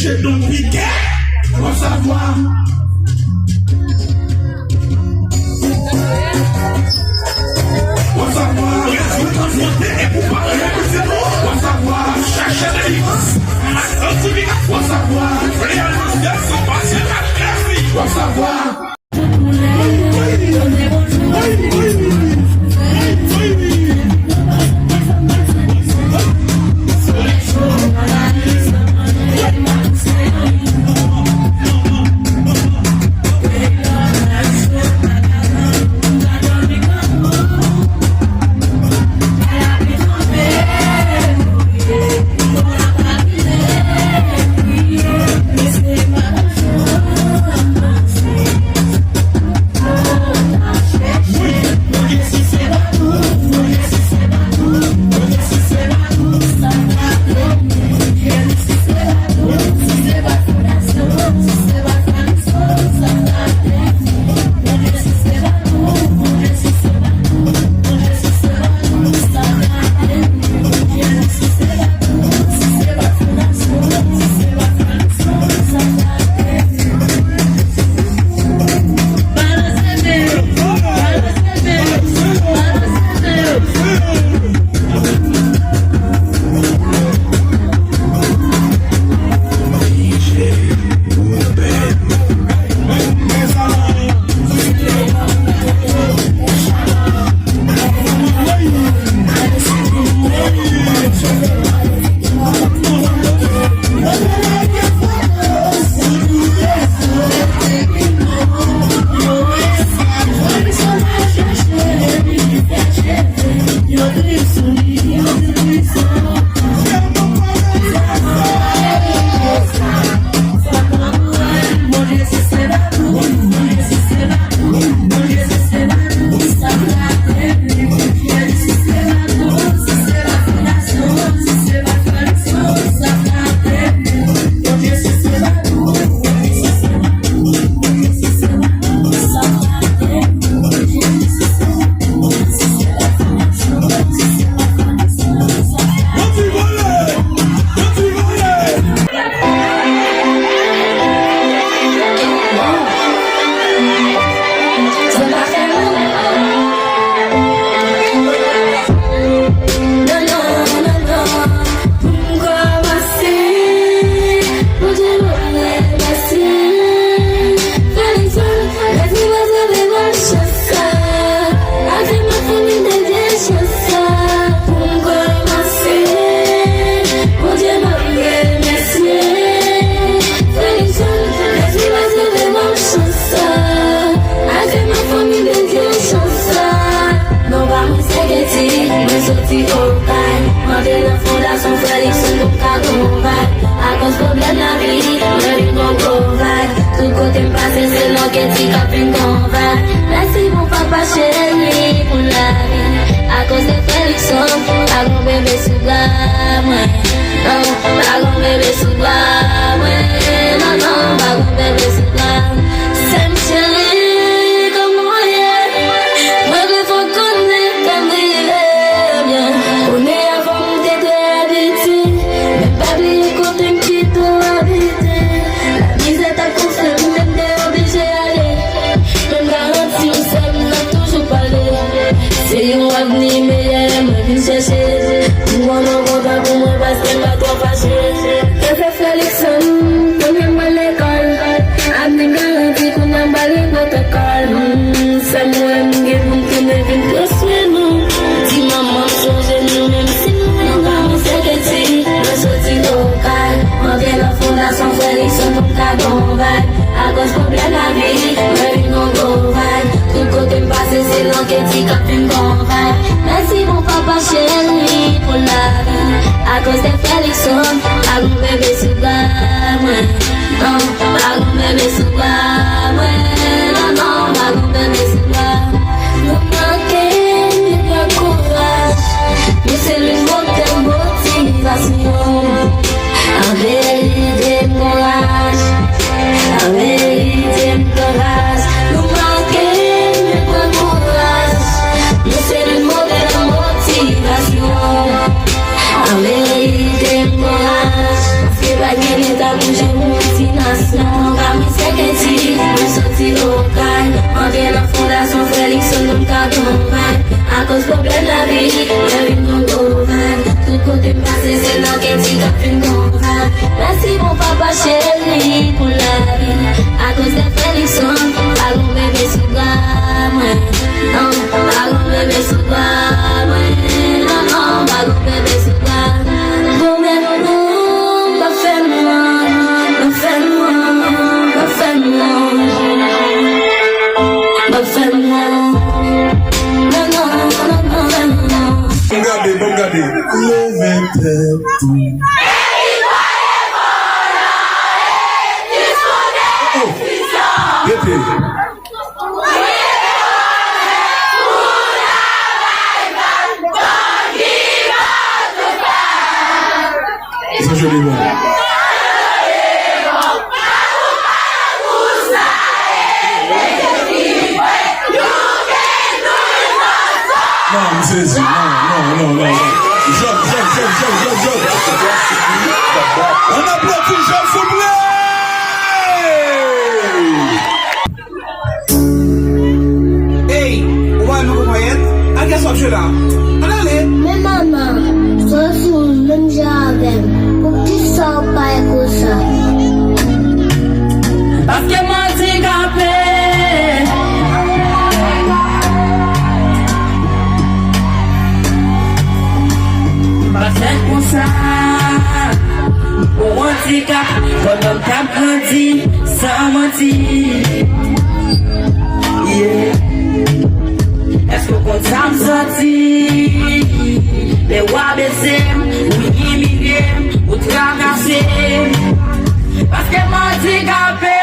chez Don Piquet, pour savoir. Pour savoir, et pour parler, pour savoir, chercher des livres, pour savoir, réaliser son passé, pour savoir. Merci mon papa chéri pour la vie. À cause de Félixon, pas mon bébé sous bras, ouais. Non, pas mon bébé sous bras, ouais. Non, non, pas mon bébé sous bras. C'est mon chéri, comme moi, yeah. Moi, je faut qu'on est comme bien. On est avant de habiter. Mais pas oublier qu'on t'aime qui doit habiter. La misère t'a construit, même t'es obligé d'aller. Même garantie, on s'aime, n'a toujours pas l'air. C'est un avenir meilleur, moi je viens chercher. Pour moi, mon content pour moi parce qu'elle m'a trop fâché. Je fais Félixon, comme je m'en l'école. Avenir garanti qu'on a emballé notre école. C'est moi, je qui me vient construire nous. Si maman change nous, même si nous n'avons pas mon secrétaire. Je sortis local, on vient la fondation Félixon, donc à Gonval. À cause problème la vie, je vis mon Gonval. Tout côté me passe, c'est l'enquête qui a fait Gonval. Merci mon papa chéri pour la vie. À cause de Félixon, à mon bébé sous bras, ouais. Non, à mon bébé sous bras, ouais. Non, non, à mon bébé sous bras. Nous manquons de courage, mais c'est le mot de motivation. En vérité, courage. La vérité me courage, nous manquons de courage, mais c'est le mot de la motivation. La vérité me courage, parce que la guerre est à bouger. Mwen nan fondasyon Félixon nou ka konvan. A cause problem la vie, mwen vin kon konvan. Tout kote m'pase se nan ken ti kap fin konvan. Merci mon papa chéri pour la vie. A cause de Félixon, pa gon bébé sou bra mwen. Non, pa gon bébé sou bra mwen. Non, non, pa gon bébé sou bra mwen. Gon men nou, pa fè mwen. Pa fè mwen, pa fè mwen. Pa fè mwen. Non, non, non, non, non. Bon gade. Ça joli bon. Non, c'est non. Job. On applaudit Job, s'il vous plaît. Hey, why no quiet? I guess I'm sure now. Allez. Mais maman, toi aussi, même j'avais. Pour que tu sors pas comme ça. Parce que moi t'es capé. Pas fait pour ça. Pour un petit cap, quand on t'a grandi, sans mentir. Yeah. Est-ce que quand ça me sortit, les rois baissés, ou humiliés, ou tracassés, parce que moi t'es capé.